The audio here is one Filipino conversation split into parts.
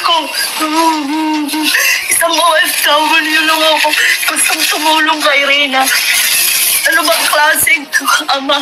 ko. Isang OFW lang ako. Gustong tumulong kay Reyna. Ano bang klaseng ama?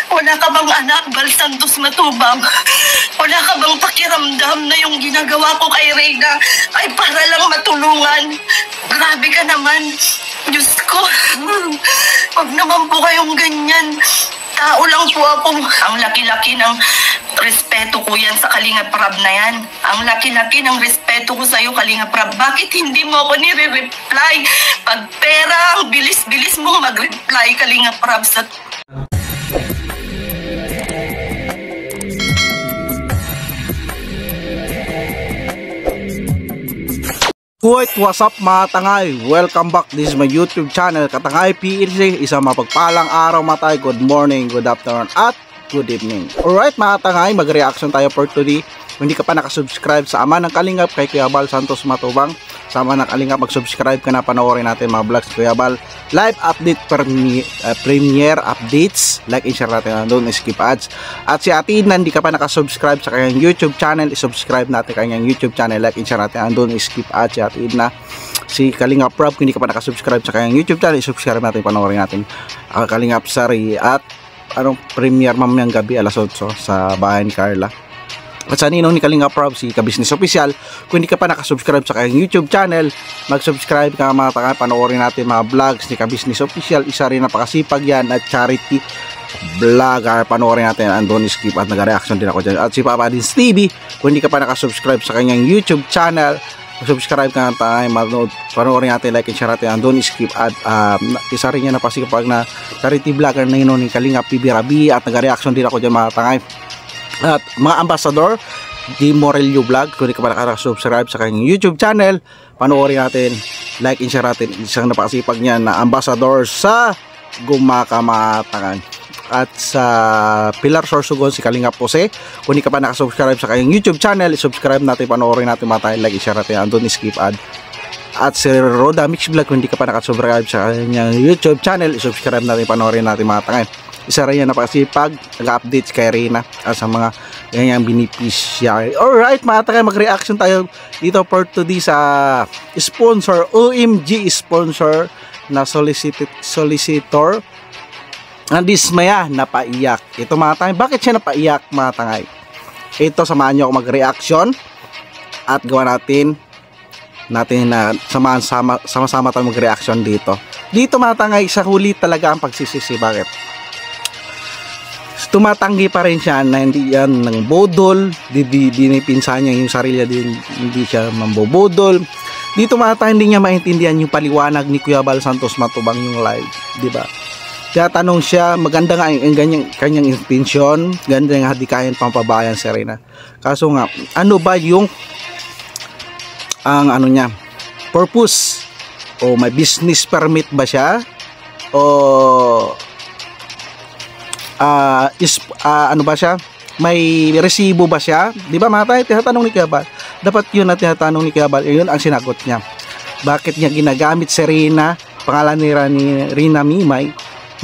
Wala ka bang anak, Bal Santos Matubang? Wala ka bang pakiramdam na yung ginagawa ko kay Reyna ay para lang matulungan? Grabe ka naman. Diyos ko. Huwag naman po kayong ganyan. Tao lang po ako. Ang laki-laki ng respeto ko yan sa Kalingap Rab na yan. Ang laki-laki ng respeto ko sa'yo, Kalingap Rab. Bakit hindi mo ako nire-reply? Pag pera, ang bilis-bilis mo mag-reply, Kalingap Rab. What's up mga tangay? Welcome back. This is my YouTube channel, Katangay PLC. Isang mapagpalang araw mga tayo. Good morning, good afternoon, at good evening. Alright mga tangay, mag-reaction tayo for today. Kung hindi ka pa nakasubscribe sa Ama ng Kalingap kay Kuya Bal Santos Matubang, sa Ama ng Kalingap, mag-subscribe ka na, panoorin natin mga vlogs Kuya Bal. Live update, premiere updates, like and share natin, don't skip ads. At si Ate Edna, hindi ka pa nakasubscribe sa kanyang YouTube channel, isubscribe natin kanyang YouTube channel, like and share natin, don't skip ads. Si Ate Edna, si Kalingap Rab, kung hindi ka pa nakasubscribe sa kanyang YouTube channel, isubscribe natin, panoorin natin Kalingap Sari at anong premiere mamayang gabi alas 8 sa bahay ni Carla. At sa ninong ni Kalingap Rab, si Kabisnes Official, kung hindi ka pa nakasubscribe sa kanyang YouTube channel, mag-subscribe ka mga tanga, panoorin natin mga vlogs ni Kabisnes Official. Isa rin napakasipag yan at charity vlogger, panoorin natin ang Don't Skip at nag-reaction din ako dyan. At si Papa Dins TV, kung hindi ka pa nakasubscribe sa kanyang YouTube channel, mag-subscribe ka na tayo, panoorin natin, like and share natin ang Don't Skip at isa rin yan napakasipag na charity vlogger na ninong ni Kalingap PB Rabi at nag-reaction din ako dyan mga tangay. At mga ambassador, Di Morelio Vlog, kung hindi ka pa nakasubscribe sa kanyang YouTube channel, panoorin natin, like and share natin, isang napakasipag niya na ambassador sa Gumakamatangan. At sa Pilar Sorsogon, si Kalingap Jose, kung hindi ka pa nakasubscribe sa kanyang YouTube channel, subscribe natin, panoorin natin mga tayo, like and share natin, don't skip ad. At si Roda Mix Vlog, kung hindi ka pa nakasubscribe sa kanyang YouTube channel, subscribe natin, panoorin natin mga tayo. Isa rin yan napakasipag, nag-updates kay Reyna at sa mga ganyang beneficiary. Alright mga tayo, mag-reaction tayo dito for today sa sponsor, OMG sponsor na solicitor na dismaya, napaiyak. Ito mga tayo, bakit siya napaiyak mga tangay? Ito, samahan nyo ako mag-reaction at gawa natin na sama-sama tayo mag-reaction dito. Dito mga tangay, sa huli talaga ang pagsisisi. Bakit? Tumatanggi pa rin siya na hindi yan ng bodol, dinipinsan niya yung sarili din, hindi siya mambobodol. Dito mga hindi niya maintindihan yung paliwanag ni Kuya Bal Santos Matubang yung live, di ba? Kaya tanong siya, maganda nga ang kanyang intensyon, ganda nga hadikayan pampabayan si Reyna. Kaso nga, ano ba yung ang ano niya, purpose? O may business permit ba siya? O ano ba siya? May resibo ba siya? Di ba mga tayo, tinatanong ni Kuya Bal. Dapat yun na tinatanong ni Kuya Bal, yun ang sinagot niya. Bakit niya ginagamit si Reyna, pangalan ni Reyna Mimay,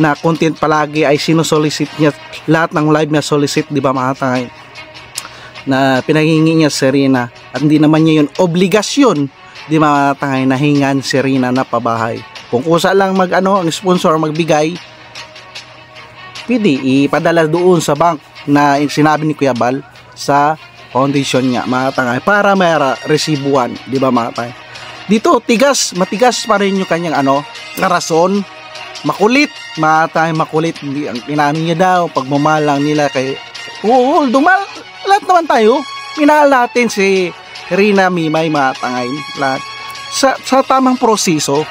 na content palagi ay sinusolicit niya, lahat ng live niya solicit, di ba mga tayo? Na pinanghingi niya si Reyna, at hindi naman niya yun obligasyon, di ba mga tayo, na hingan si Reyna na pabahay. Kung kusa lang ang sponsor magbigay, pwede ipadala doon sa bank na sinabi ni Kuya Bal sa foundation niya mga tangay para may resibuan, di ba mga tangay? Dito matigas pa rin yung kanyang rason, makulit mga tangay, makulit. Ang inaano niya daw pagmamalang nila kay dumal, lahat naman tayo minahal natin si Reyna Mimay mga tangay, lahat sa tamang proseso.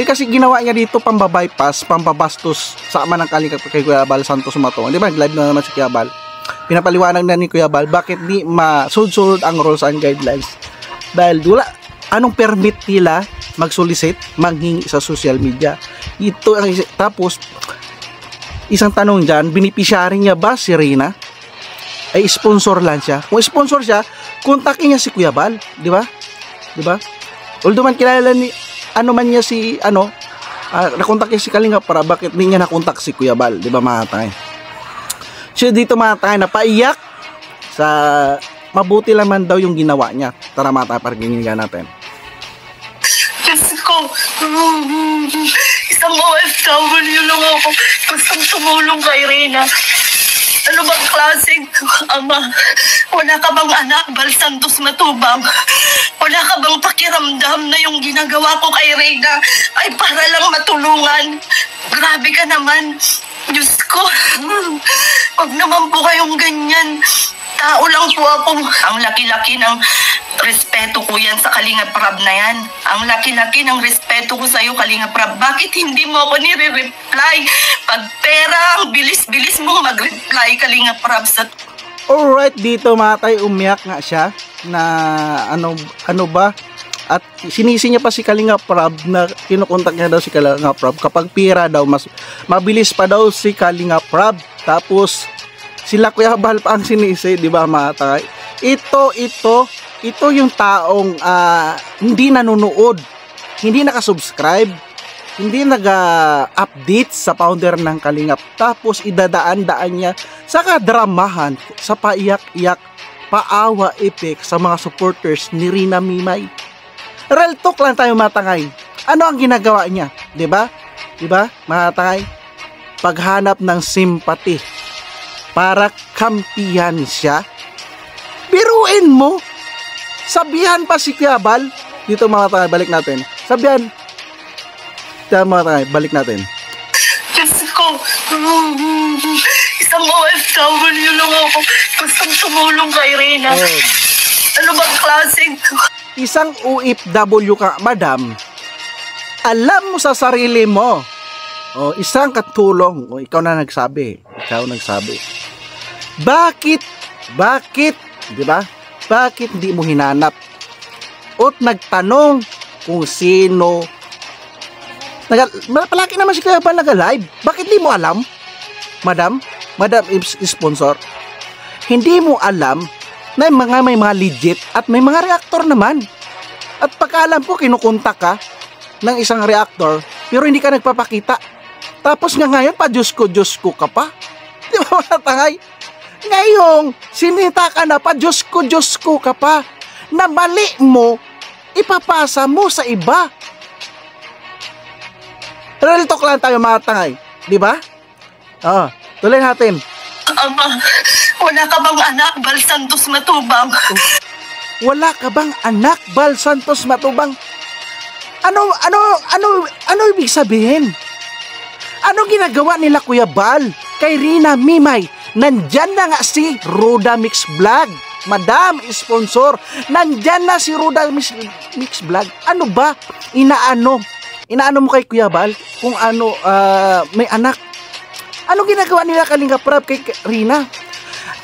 Kasi ginawa niya dito pambabypass, pambabastos sa Ama ng Kalingap kay Kuya Bal Santos Matubang. Di ba? Live na naman si Kuya Bal. Pinapaliwanag na ni Kuya Bal bakit di masunod ang rules and guidelines. Dahil wala anong permit nila mag-solicit, manghingi sa social media. Ito ang tapos isang tanong diyan, beneficiary niya ba si Reyna? Ay sponsor lang siya. Kung sponsor siya, kontakin niya si Kuya Bal, di ba? Di ba? Although man kilala ni man niya si nakontak niya si Kalingap para bakit hindi niya nakontak si Kuya Bal, di ba mga tayo? So dito mga tayo napaiyak sa mabuti naman daw yung ginawa niya. Tara mga tayo, pakinggan natin. Diyos ko, isang OFW lang ako. Gustong tumulong kay Reyna. Ano bang klaseng ama? Wala ka bang anak, Bal Santos Matubang? Wala ka bang pakiramdam na yung ginagawa ko kay Reyna ay para lang matulungan? Grabe ka naman. Diyos ko, wag naman po kayong ganyan. Tao lang po ako. Ang laki-laki ng respeto ko yan sa Kalinga Prab na yan. Ang laki-laki ng respeto ko sa'yo, Kalinga Prab. Bakit hindi mo ako nire-reply? Pag pera, ang bilis-bilis mo mag-reply, Kalinga Prab. Alright, dito mga tayo, umiyak nga siya na ano ba? At sinisi niya pa si Kalinga Prab na kinukontak niya daw si Kalinga Prab. Kapag pira daw, mas mabilis pa daw si Kalinga Prab. Tapos, sila Kuya Bal pa ang sinisi, di ba mga tayo? Ito yung taong hindi nanonood, hindi nakasubscribe, hindi nag-update sa founder ng Kalingap. Tapos idadaan-daan niya sa kadramahan, sa paiyak-iyak, paawa effect sa mga supporters ni Rina Mimay. Real talk lang tayo mga tangay. Ano ang ginagawa niya? Di ba? Di ba mga tangay? Paghanap ng sympathy para kampihan siya. Biruin mo, sabihan pa si Kuya Bal. Dito mga tangay, balik natin. Sabihan. Dito mga tangay, balik natin. Diyos ko, isang OFW lang ako. Gustong tumulong kay Reyna. Ano bang klaseng Isang OFW ka, madam. Alam mo sa sarili mo. O, isang katulong. O, ikaw na nagsabi. Ikaw nagsabi. Bakit? Di ba? Bakit hindi mo hinanap? At nagtanong kung sino. Palagi naman si Kuya Bal nag-live. Bakit di mo alam? Madam sponsor. Hindi mo alam na may mga legit at may mga reactor naman. At pagkaalam ko, kinukontak ka ng isang reactor pero hindi ka nagpapakita. Tapos nga ngayon, Diyos ko ka pa. Di ba mga tangay? Ngayong, sinita ka na Diyos ko ka pa. Na mali mo, ipapasa mo sa iba. Real talk lang tayo mga tangay. Di ba? Tuloy natin. ama? Wala ka bang anak, Bal Santos Matubang? Wala ka bang anak, Bal Santos Matubang? Ano ibig sabihin? Ano ginagawa nila Kuya Bal kay Rina Mimay? Nandyan na nga si Roda Mix Vlog. Madam, sponsor. Nandyan na si Roda Mix Vlog. Ano ba? Inaano mo kay Kuya Bal kung may anak. Ano ginagawa nila Kalinga Prab kay Rina?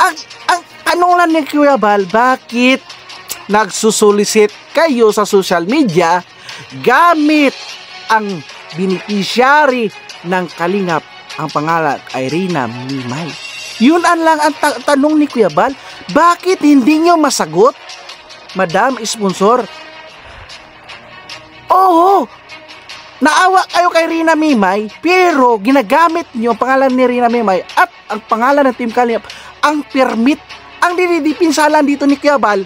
Ang tanong lang ni Kuya Bal, bakit nagsusulisit kayo sa social media gamit ang beneficiary ng Kalingap, ang pangalan ay Rina Mimay? Yun lang ang tanong ni Kuya Bal. Bakit hindi nyo masagot, Madam Sponsor? Oo, naawa kayo kay Rina Mimay, pero ginagamit nyo ang pangalan ni Rina Mimay at ang pangalan ng Team Kalingap, ang permit. Ang dinidipinsalan dito ni Kuya Bal,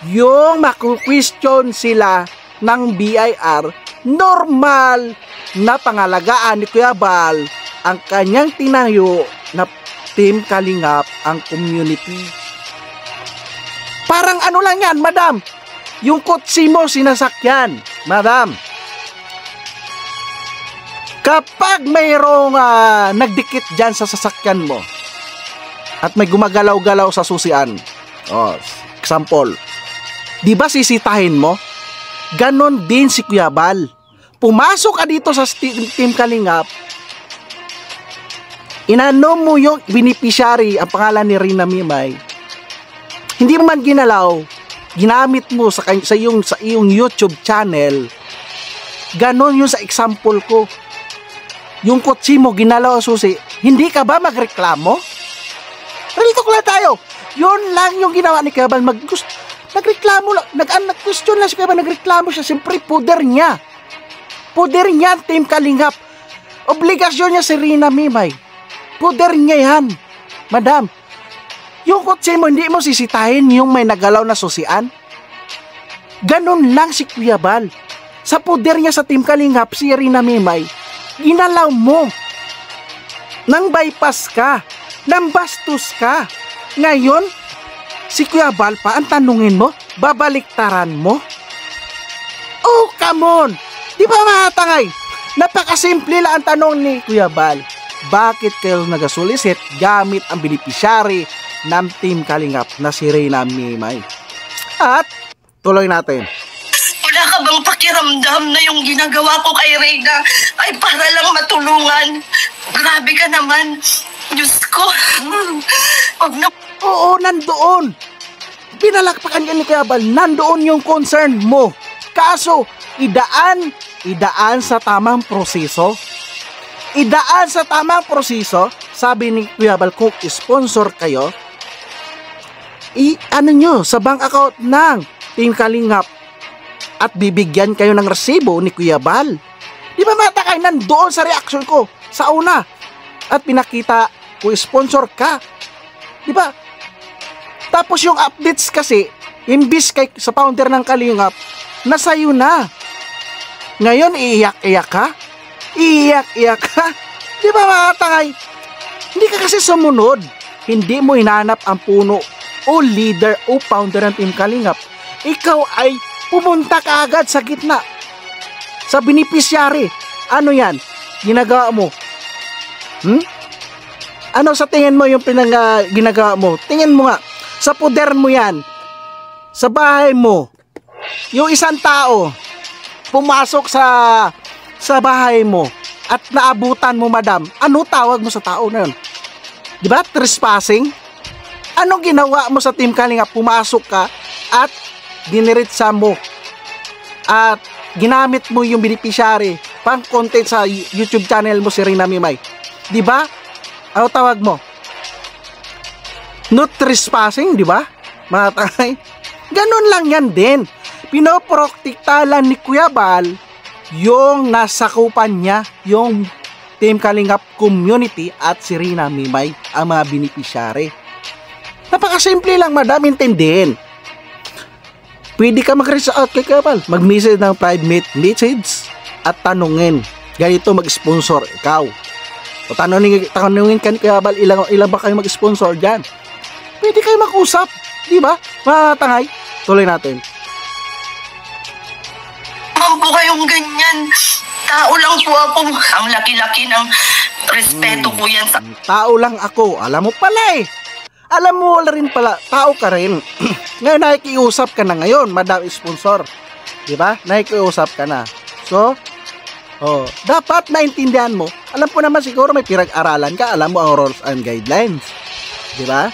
yung maku-question sila ng BIR, normal na pangalagaan ni Kuya Bal ang kanyang tinayo na Team Kalingap, ang community. Parang ano lang yan, Madam, yung kotse mo sinasakyan, Madam. Kapag mayroong nagdikit dyan sa sasakyan mo at may gumagalaw-galaw sa susian, example, di ba sisitahin mo? Ganon din si Kuya Bal. Pumasok ka dito sa Team Kalingap, inano mo yung beneficiary, ang pangalan ni Rina Mimay, hindi mo man ginalaw, ginamit mo sa iyong YouTube channel. Ganon yung sa example ko. Yung kotse mo ginalaw ang susi, hindi ka ba magreklamo? Real talk lang tayo. Yun lang yung ginawa ni Kuya Bal. Nagreklamo lang, nag-question lang si Kuya Bal, nagreklamo siya. Siyempre, poder niya ang Team Kalingap. Obligasyon niya si Rina Mimay. Poder niya yan, Madam. Yung kotse mo, hindi mo sisitahin yung may nagalaw na susian. Ganon lang si Kuya Bal. Sa poder niya sa Team Kalingap, si Rina Mimay, ginalaw mo. Nang bypass ka, nang bastos ka. Ngayon, si Kuya Bal pa, ang tanungin mo, babaliktaran mo? Oh, come on! Di ba mga tangay? Napakasimple lang ang tanong ni Kuya Bal. Bakit kayo nagasulisit gamit ang beneficiary ng Team Kalingap na si Rina Mimay? At tuloy natin. Wala ka bang pakiramdam na yung ginagawa ko kay Reyna ay para lang matulungan? Grabe ka naman. Diyos ko. Huwag na. Oo, nandoon. Pinalakpakan ka ni Kuya Bal, nandoon yung concern mo. Kaso, idaan sa tamang proseso. Idaan sa tamang proseso, sabi ni Kuya Bal, kung sponsor kayo, ano nyo, sa bank account ng Team Kalingap at bibigyan kayo ng resibo ni Kuya Bal. Di ba matakay, nandoon sa reaction ko sa una at pinakita kung sponsor ka. Di ba? Tapos yung updates kasi, imbis kay sa founder ng Kalingap, nasa'yo na. Ngayon, iiyak-iyak ka? Iiyak-iyak ka? Di ba mga tangay? Hindi ka kasi sumunod. Hindi mo hinanap ang puno o leader o founder ng Team Kalingap. Ikaw ay pumunta ka agad sa gitna. Sa beneficiary. Ano yan? Ginagawa mo? Ano sa tingin mo yung ginagawa mo? Tingin mo nga. Sa poder mo yan. Sa bahay mo. Yung isang tao pumasok sa bahay mo at naabutan mo, madam, ano tawag mo sa tao na yun? Diba? Trespassing? Anong ginawa mo sa Team Kalingap? Pumasok ka at diniritsa mo at ginamit mo yung beneficiary pang content sa YouTube channel mo, si Rina Mimay. Diba? Ano tawag mo? No trespassing, diba? Mga tangay. Ganun lang yan din. Pinoprotekta lang ni Kuya Bal yung nasakupan niya, yung Team Kalingap community at si Rina Mimay, ang mga beneficiary. Napakasimple lang, madam, intindihin. Pwede ka mag-reach out kay Kuya Bal, mag-message ng private message at tanungin, ganito mag-sponsor ikaw. O tanungin ka ni Kuya Bal, ilang ba kayo mag-sponsor dyan? Pwede kayo mag-usap, di ba? Mga tangay, tuloy natin. Po kayong ganyan. Tao lang po ako. Ang laki-laki ng respeto ko yan sa... Tao lang ako. Alam mo pala eh. Alam mo rin pala, tao ka rin. Ngayon nakikiusap ka na ngayon, madam sponsor. Diba? Nakikiusap ka na. So, dapat naintindihan mo. Alam ko naman siguro may pinag-aralan ka. Alam mo ang rules and guidelines. Diba?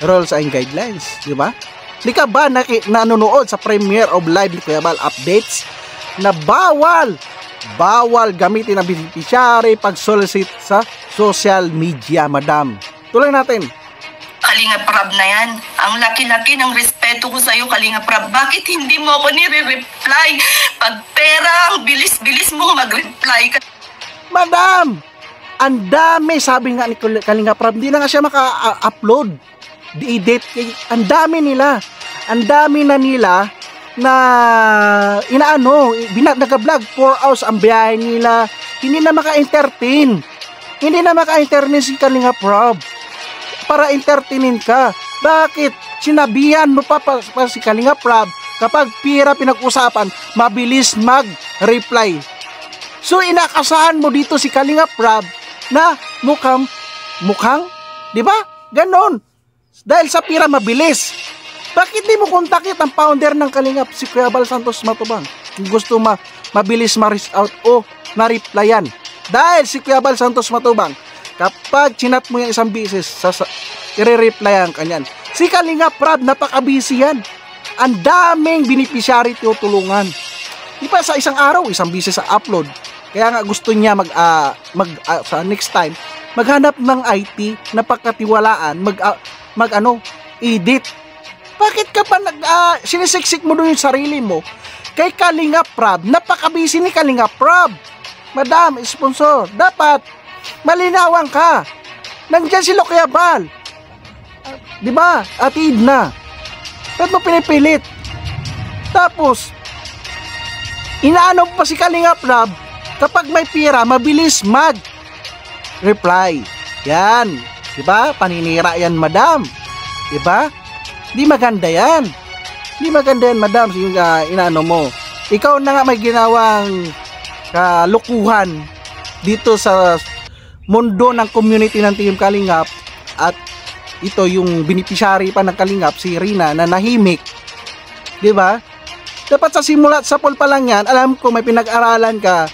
Rules and guidelines. Diba? Di ka ba nanonood sa premiere of live ni Kuya Bal updates na bawal gamitin ang beneficiary pag-solicit sa social media, madam. Tuloy natin. Kalinga Prab na yan. Ang laki-laki ng respeto ko sa'yo, Kalinga Prab. Bakit hindi mo ako nire-reply? Pag pera, ang bilis-bilis mo mag-reply ka. Madam, ang dami, sabi nga ni Kalinga Prab, hindi na nga siya maka-upload. Di-edit. Ang dami nila. Ang dami na nila na nag-vlog 4 hours ang biyahe nila, hindi na maka-entertain si Kalinga Prab para entertainin ka. Bakit? Sinabihan mo pa si Kalinga Prab kapag pira pinag-usapan, mabilis mag-reply. So inakasahan mo dito si Kalinga Prab na mukhang, di ba? Ganon. Dahil sa pira mabilis. Bakit di mo kontakit ang founder ng Kalingap, si Kuya Bal Santos Matubang? Kung gusto mabilis ma-reach out o na-replyan. Dahil si Kuya Bal Santos Matubang, kapag chinat mo yung isang bisis, i-replyan ka niyan. Si Kalingap Prab, napaka-busy yan. Ang daming beneficiary tutulungan. Di ba sa isang araw, isang bisis sa upload. Kaya nga gusto niya sa next time, maghanap ng IT na pagkatiwalaan, edit. Bakit ka pa sinisiksik mo doon yung sarili mo kay Kalinga Prab? Napaka-busy ni Kalinga Prab. Madam, sponsor, dapat malinawan ka. Nandiyan si Kuya Bal. Di ba? Atid na. Ba't mo pinipilit? Tapos, inaano pa si Kalingap Rab, kapag may pira, mabilis mag-reply. Yan. Diba? Paninira yan, madam. Diba? Di maganda yan. Di maganda yan, madam. Yung inaano mo. Ikaw na nga may ginawang kalukuhan dito sa mundo ng community ng Team Kalingap. At ito yung beneficiary pa ng Kalingap, si Rina, na nahimik. Diba? Dapat sa simula sa poll pa lang yan, alam ko may pinag-aralan ka,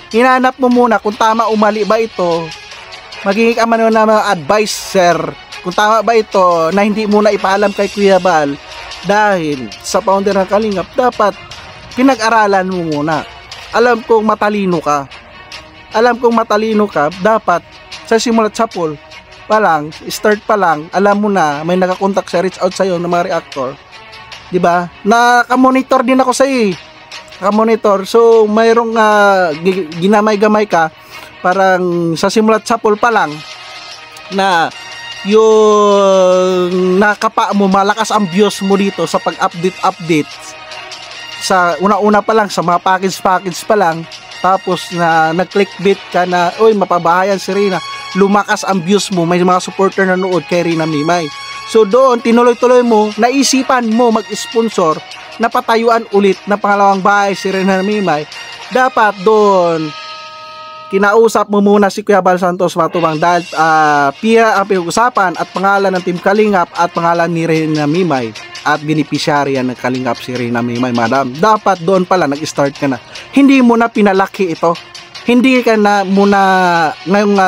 hinanap mo muna kung tama o mali ba ito, magiging ka man na mga adviser kung tama ba ito na hindi muna ipaalam kay Kuya Bal. Dahil sa founder ng Kalingap, dapat pinag-aralan mo muna. Alam kong matalino ka, dapat sa simulat sa poll pa lang, start pa lang, alam mo na may nakakontak sa reach out sa'yo ng mga reactor. Diba? Naka-monitor din ako sa iyo. Naka-monitor. So, mayroong ginamay-gamay ka, parang sa simulat sa poll pa lang, na yung nakapa mo, malakas ang views mo dito sa pag-update sa una-una pa lang, sa mga package pa lang, tapos na nag-clickbait ka na, uy, mapabahayan si Rina, lumakas ang views mo, may mga supporter na nood kay Rina Mimay. So doon, tinuloy-tuloy mo, naisipan mo mag-sponsor na patayuan ulit na pangalawang bahay si Rina Mimay. Dapat doon, kinausap mo muna si Kuya Bal Santos Matubang dahil pia ang pinag-usapan at pangalan ng Team Kalingap at pangalan ni Rina Mimay at beneficiary ng Kalingap si Rina Mimay, madam. Dapat doon pala nag-start ka na. Hindi mo na pinalaki ito. Hindi ka na muna ngayong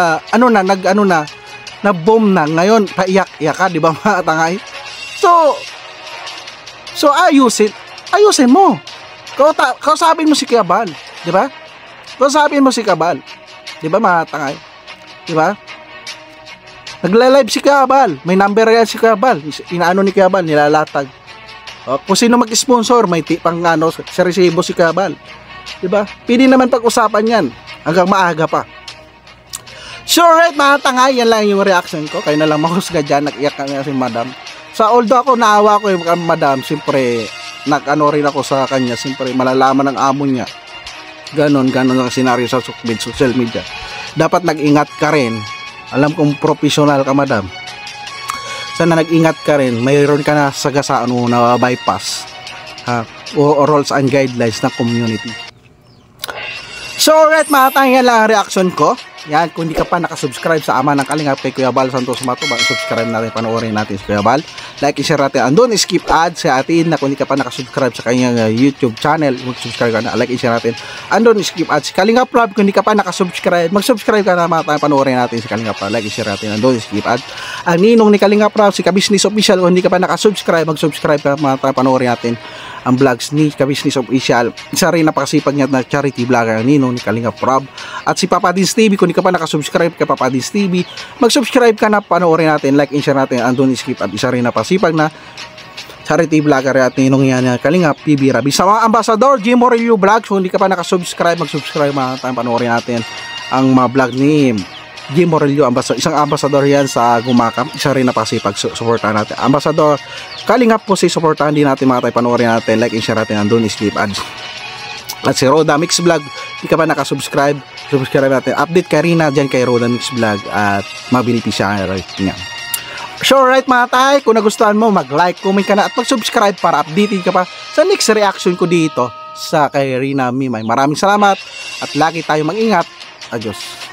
na boom na ngayon, paiyak-iyak ka, di ba mga tangay? So ayusin mo. Kausapin mo si Kuya Bal, di ba? Kausapin mo si Kuya Bal, di ba mga tangay? Di ba? Nagla-live si Kuya Bal, may number yan si Kuya Bal, inaano ni Kuya Bal, nilalatag. Kung sino mag-sponsor, may pang sa resibo si Kuya Bal, di ba? Pwede naman pag-usapan yan hanggang maaga pa. So right mga tangay, yan lang yung reaction ko. Kayo na lang mahusga dyan, nag-iyak nga si madam. So although ako naawa ko yung madam, siyempre nag-ano rin ako sa kanya, siyempre malalaman ng amo niya. Ganon ang senaryo sa social media. Dapat nag-ingat ka rin. Alam kong professional ka, madam. Sana nag-ingat ka rin. Mayroon ka na sagasaan mo na bypass o rules and guidelines ng community. So alright mga tangay, yan lang ang reaction ko. Yan, kung hindi ka pa nakasubscribe sa ama ng Kalingap kay Kuya Bal Santos Matubang, subscribe natin, panoorin natin si Kuya Bal. Like, share natin. Andun, skip ads sa atin na kung hindi ka pa nakasubscribe sa kanyang YouTube channel, mag-subscribe ka na. Like, share natin. Andun, skip ads. Kalingap Rab, kung hindi ka pa nakasubscribe, mag-subscribe ka na, mga panoorin natin si Kalingap Rab. Like, share natin. Andun, skip ads. Ang ninong ni Kalingap Rab, si Kabisnes Official, kung hindi ka pa nakasubscribe, mag-subscribe ka, mga panoorin natin ang vlogs ni Kabisnes Official. Isa rin napakasipag niya na charity vlogger ang ninong ni Kalingap Rab. At si Papa Dins TV, kung hindi ka pa nakasubscribe kay Papa Dins TV, mag-subscribe ka na, panoorin natin, like and share natin. Andun, skip at isa rin napakasipag na charity vlogger at ninong yan Kalingap PB Rabi. Sa mga ambassador, Jim Morelio Vlogs, kung hindi ka pa nakasubscribe, mag-subscribe, mga tayo panoorin natin ang mga vlog ni Jim Morelio, isang ambassador yan sa Gumakam. Isa rin napakasipag, supportahan natin. Ambassador Kalingap po, si supportahan din natin, mga tayo panoorin natin, like and share natin. Andun, skip ads. At si Roda Mix Vlog, hindi ka pa nakasubscribe, subscribe natin. Update ka rin na dyan kay Roda Mix Vlog at mabinipisya niya. So right mga tay, kung nagustuhan mo, mag-like, comment ka na at mag-subscribe para updated ka pa sa next reaction ko dito sa kay Rina Mimay. Maraming salamat at lagi tayo mag-ingat. Adios.